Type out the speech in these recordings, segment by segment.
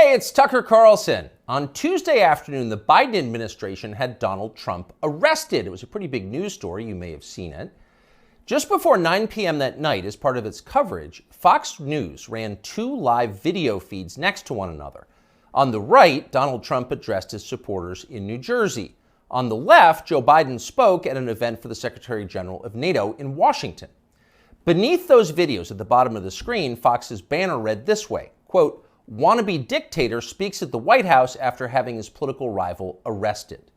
Hey, it's Tucker Carlson. On Tuesday afternoon, the Biden administration had Donald Trump arrested. It was a pretty big news story. You may have seen it. Just before 9 p.m. that night, as part of its coverage, Fox News ran two live video feeds next to one another. On the right, Donald Trump addressed his supporters in New Jersey. On the left, Joe Biden spoke at an event for the Secretary General of NATO in Washington. Beneath those videos at the bottom of the screen, Fox's banner read this way, quote, "Wannabe dictator speaks at the White House after having his political rival arrested."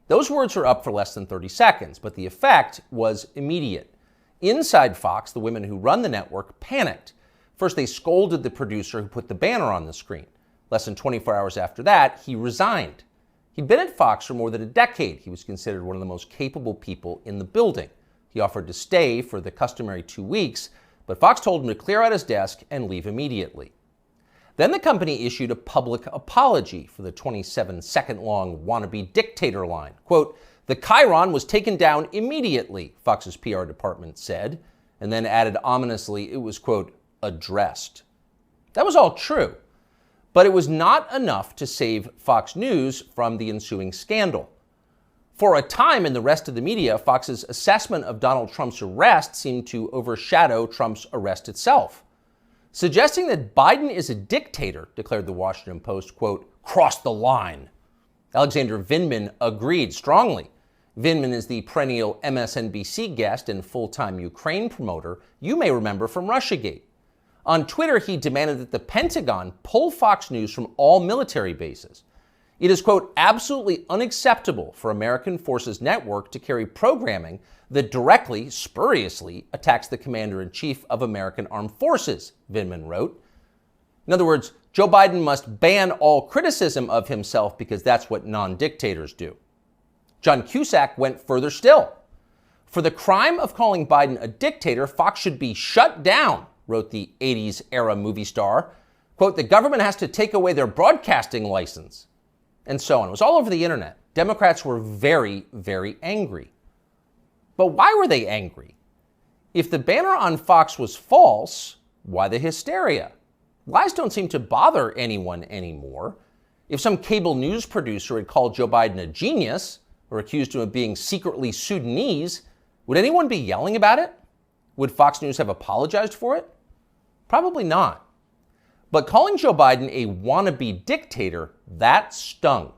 Those words were up for less than 30 seconds, but the effect was immediate. Inside Fox, the women who run the network panicked. First, they scolded the producer who put the banner on the screen. Less than 24 hours after that, he resigned. He'd been at Fox for more than a decade. He was considered one of the most capable people in the building. He offered to stay for the customary 2 weeks, but Fox told him to clear out his desk and leave immediately. Then the company issued a public apology for the 27-second-long wannabe dictator line. Quote, "The chyron was taken down immediately," Fox's PR department said, and then added ominously it was, quote, "addressed." That was all true, but it was not enough to save Fox News from the ensuing scandal. For a time in the rest of the media, Fox's assessment of Donald Trump's arrest seemed to overshadow Trump's arrest itself. Suggesting that Biden is a dictator, declared the Washington Post, quote, "crossed the line." Alexander Vindman agreed strongly. Vindman is the perennial MSNBC guest and full-time Ukraine promoter you may remember from Russiagate. On Twitter, he demanded that the Pentagon pull Fox News from all military bases. It is, quote, "absolutely unacceptable for American Forces Network to carry programming that directly, spuriously, attacks the Commander-in-Chief of American Armed Forces," Vindman wrote. In other words, Joe Biden must ban all criticism of himself because that's what non-dictators do. John Cusack went further still. "For the crime of calling Biden a dictator, Fox should be shut down," wrote the 80s-era movie star. Quote, "The government has to take away their broadcasting license." And so on. It was all over the internet. Democrats were very, very angry. But why were they angry? If the banner on Fox was false, why the hysteria? Lies don't seem to bother anyone anymore. If some cable news producer had called Joe Biden a genius or accused him of being secretly Sudanese, would anyone be yelling about it? Would Fox News have apologized for it? Probably not. But calling Joe Biden a wannabe dictator, that stung.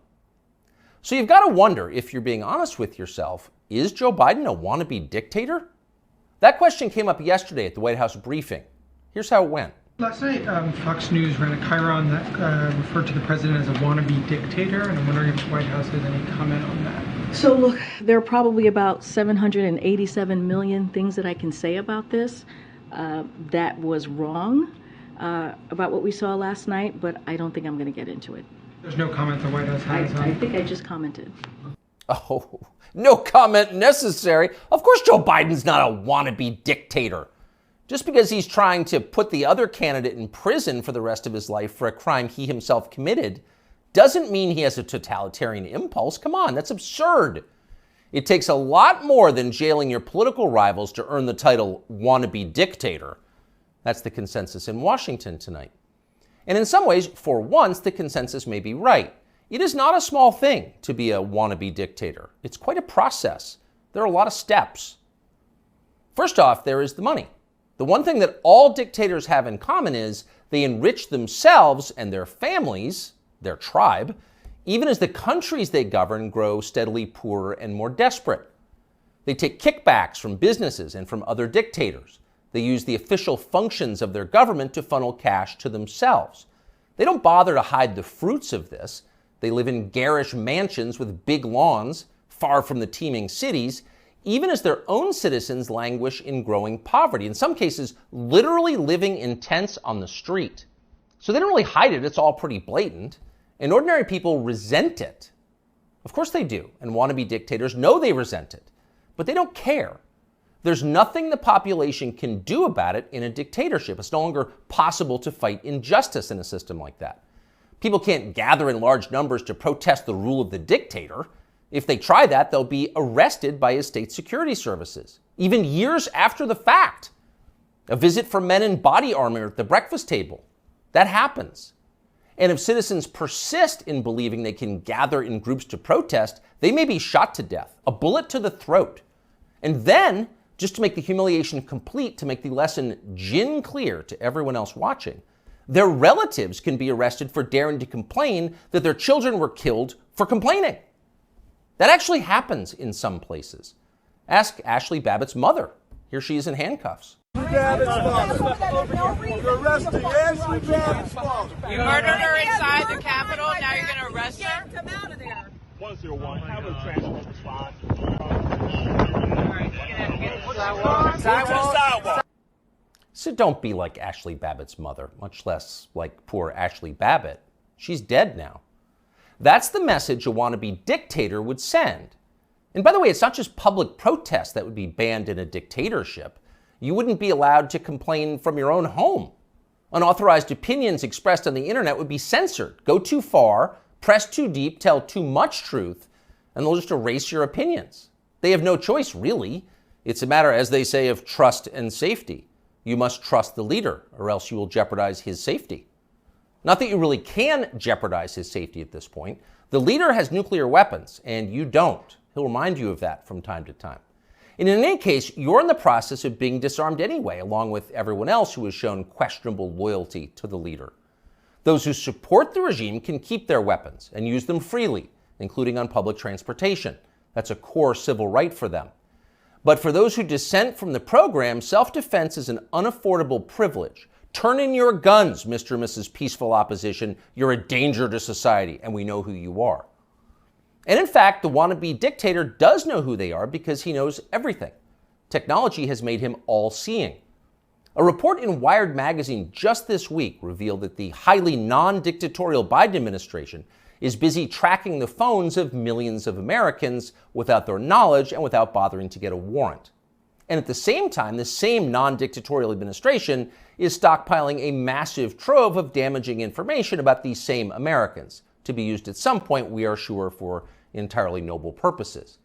So you've got to wonder, if you're being honest with yourself, is Joe Biden a wannabe dictator? That question came up yesterday at the White House briefing. Here's how it went. Last night, Fox News ran a chyron that referred to the president as a wannabe dictator, and I'm wondering if the White House has any comment on that. So look, there are probably about 787 million things that I can say about this. That was wrong about what we saw last night, but I don't think I'm going to get into it. There's no comment the White House has on. I think I just commented. Oh, no comment necessary. Of course Joe Biden's not a wannabe dictator. Just because he's trying to put the other candidate in prison for the rest of his life for a crime he himself committed doesn't mean he has a totalitarian impulse. Come on, that's absurd. It takes a lot more than jailing your political rivals to earn the title wannabe dictator. That's the consensus in Washington tonight. And in some ways, for once, the consensus may be right. It is not a small thing to be a wannabe dictator. It's quite a process. There are a lot of steps. First off, there is the money. The one thing that all dictators have in common is they enrich themselves and their families, their tribe, even as the countries they govern grow steadily poorer and more desperate. They take kickbacks from businesses and from other dictators. They use the official functions of their government to funnel cash to themselves. They don't bother to hide the fruits of this. They live in garish mansions with big lawns, far from the teeming cities, even as their own citizens languish in growing poverty, in some cases literally living in tents on the street. So they don't really hide it, it's all pretty blatant. And ordinary people resent it. Of course they do, and wannabe dictators know they resent it, but they don't care. There's nothing the population can do about it in a dictatorship. It's no longer possible to fight injustice in a system like that. People can't gather in large numbers to protest the rule of the dictator. If they try that, they'll be arrested by his state security services, even years after the fact. A visit from men in body armor at the breakfast table. That happens. And if citizens persist in believing they can gather in groups to protest, they may be shot to death, a bullet to the throat. And then, just to make the humiliation complete, to make the lesson gin clear to everyone else watching, their relatives can be arrested for daring to complain that their children were killed for complaining. That actually happens in some places. Ask Ashley Babbitt's mother. Here she is in handcuffs. You're arresting Ashley Babbitt's mother. You murdered her inside the Capitol, now you're going to arrest her? Come out of there. 101, have a transport response. So don't be like Ashley Babbitt's mother, much less like poor Ashley Babbitt. She's dead now. That's the message a wannabe dictator would send. And by the way, it's not just public protest that would be banned in a dictatorship. You wouldn't be allowed to complain from your own home. Unauthorized opinions expressed on the internet would be censored. Go too far, press too deep, tell too much truth, and they'll just erase your opinions. They have no choice, really. It's a matter, as they say, of trust and safety. You must trust the leader, or else you will jeopardize his safety. Not that you really can jeopardize his safety at this point. The leader has nuclear weapons, and you don't. He'll remind you of that from time to time. And in any case, you're in the process of being disarmed anyway, along with everyone else who has shown questionable loyalty to the leader. Those who support the regime can keep their weapons and use them freely, including on public transportation. That's a core civil right for them. But for those who dissent from the program, self-defense is an unaffordable privilege. Turn in your guns, Mr. and Mrs. Peaceful Opposition. You're a danger to society, and we know who you are. And in fact, the wannabe dictator does know who they are because he knows everything. Technology has made him all-seeing. A report in Wired magazine just this week revealed that the highly non-dictatorial Biden administration is busy tracking the phones of millions of Americans without their knowledge and without bothering to get a warrant. And at the same time, the same non-dictatorial administration is stockpiling a massive trove of damaging information about these same Americans, to be used at some point, we are sure, for entirely noble purposes.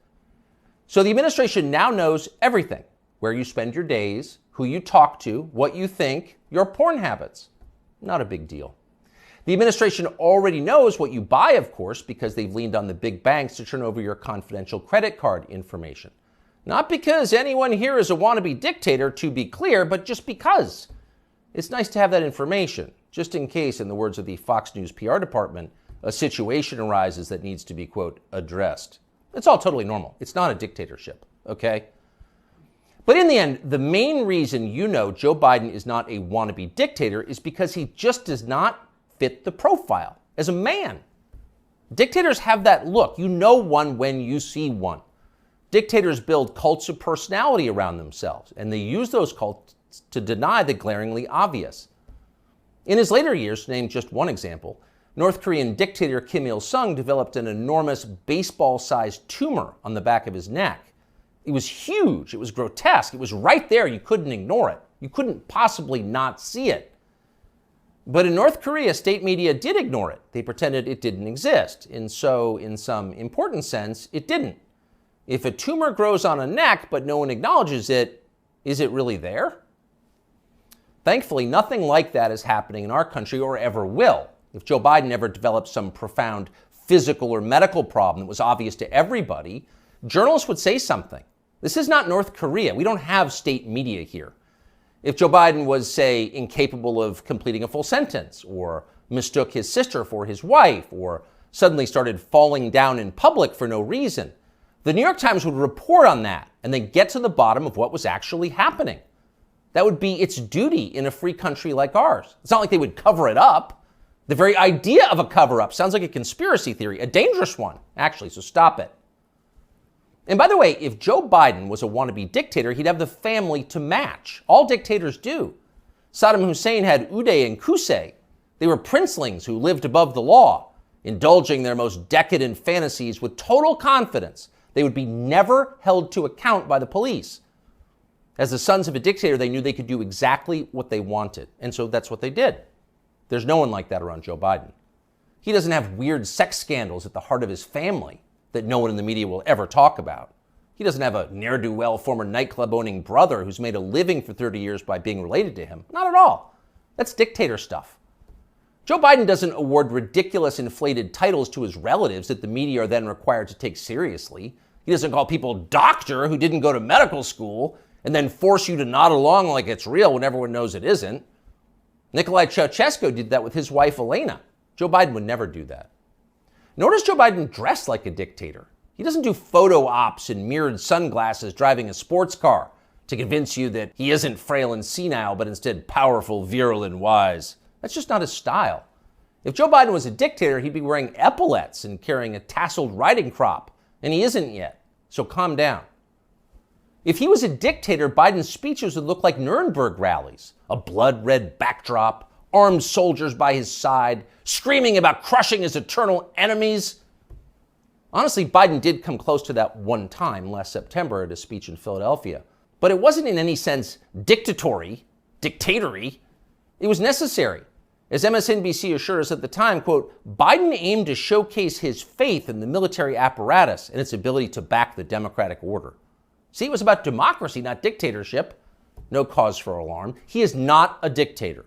So the administration now knows everything: where you spend your days, who you talk to, what you think, your porn habits. Not a big deal. The administration already knows what you buy, of course, because they've leaned on the big banks to turn over your confidential credit card information. Not because anyone here is a wannabe dictator, to be clear, but just because. It's nice to have that information, just in case, in the words of the Fox News PR department, a situation arises that needs to be, quote, addressed. It's all totally normal. It's not a dictatorship, okay? But in the end, the main reason you know Joe Biden is not a wannabe dictator is because he just does not fit the profile as a man. Dictators have that look. You know one when you see one. Dictators build cults of personality around themselves, and they use those cults to deny the glaringly obvious. In his later years, to name just one example, North Korean dictator Kim Il-sung developed an enormous baseball-sized tumor on the back of his neck. It was huge. It was grotesque. It was right there. You couldn't ignore it. You couldn't possibly not see it. But in North Korea, state media did ignore it. They pretended it didn't exist. And so, in some important sense, it didn't. If a tumor grows on a neck but no one acknowledges it, is it really there? Thankfully, nothing like that is happening in our country or ever will. If Joe Biden ever developed some profound physical or medical problem that was obvious to everybody, journalists would say something. This is not North Korea. We don't have state media here. If Joe Biden was, say, incapable of completing a full sentence, or mistook his sister for his wife, or suddenly started falling down in public for no reason, the New York Times would report on that and then get to the bottom of what was actually happening. That would be its duty in a free country like ours. It's not like they would cover it up. The very idea of a cover-up sounds like a conspiracy theory, a dangerous one, actually, so stop it. And by the way, if Joe Biden was a wannabe dictator, he'd have the family to match. All dictators do. Saddam Hussein had Uday and Qusay. They were princelings who lived above the law, indulging their most decadent fantasies with total confidence they would be never held to account by the police. As the sons of a dictator, they knew they could do exactly what they wanted, and so that's what they did. There's no one like that around Joe Biden. He doesn't have weird sex scandals at the heart of his family that no one in the media will ever talk about. He doesn't have a ne'er-do-well former nightclub-owning brother who's made a living for 30 years by being related to him. Not at all. That's dictator stuff. Joe Biden doesn't award ridiculous inflated titles to his relatives that the media are then required to take seriously. He doesn't call people doctor who didn't go to medical school and then force you to nod along like it's real when everyone knows it isn't. Nicolae Ceausescu did that with his wife Elena. Joe Biden would never do that. Nor does Joe Biden dress like a dictator. He doesn't do photo ops in mirrored sunglasses driving a sports car to convince you that he isn't frail and senile, but instead powerful, virile, and wise. That's just not his style. If Joe Biden was a dictator, he'd be wearing epaulets and carrying a tasseled riding crop, and he isn't yet, so calm down. If he was a dictator, Biden's speeches would look like Nuremberg rallies, a blood-red backdrop, armed soldiers by his side, screaming about crushing his eternal enemies. Honestly, Biden did come close to that one time last September at a speech in Philadelphia, but it wasn't in any sense dictatory. It was necessary. As MSNBC assured us at the time, quote, Biden aimed to showcase his faith in the military apparatus and its ability to back the democratic order. See, it was about democracy, not dictatorship. No cause for alarm. He is not a dictator.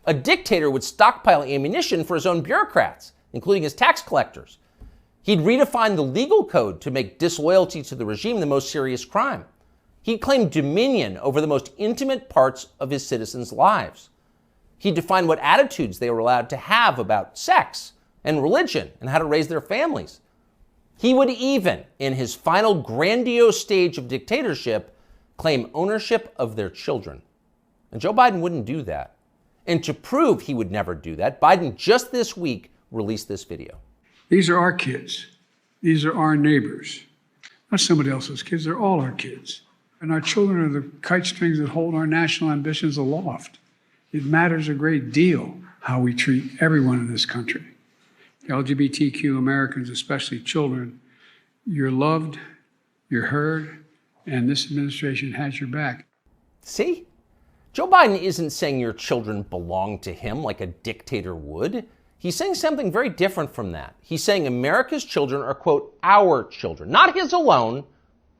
A dictator would stockpile ammunition for his own bureaucrats, including his tax collectors. He'd redefine the legal code to make disloyalty to the regime the most serious crime. He'd claim dominion over the most intimate parts of his citizens' lives. He'd define what attitudes they were allowed to have about sex and religion and how to raise their families. He would even, in his final grandiose stage of dictatorship, claim ownership of their children. And Joe Biden wouldn't do that. And to prove he would never do that, Biden just this week released this video. These are our kids. These are our neighbors. Not somebody else's kids, they're all our kids. And our children are the kite strings that hold our national ambitions aloft. It matters a great deal how we treat everyone in this country. LGBTQ Americans, especially children, you're loved, you're heard, and this administration has your back. See? Joe Biden isn't saying your children belong to him like a dictator would. He's saying something very different from that. He's saying America's children are, quote, our children. Not his alone,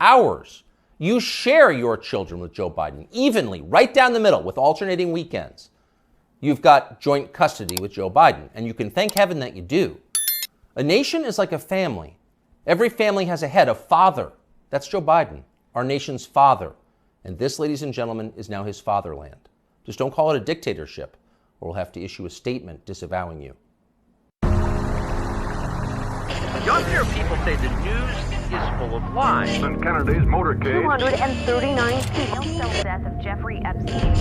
ours. You share your children with Joe Biden evenly, right down the middle, with alternating weekends. You've got joint custody with Joe Biden, and you can thank heaven that you do. A nation is like a family. Every family has a head, a father. That's Joe Biden, our nation's father. And this, ladies and gentlemen, is now his fatherland. Just don't call it a dictatorship, or we'll have to issue a statement disavowing you. You often hear people say the news is full of lies. Kennedy's motorcade. 239 people. The death of Jeffrey Epstein.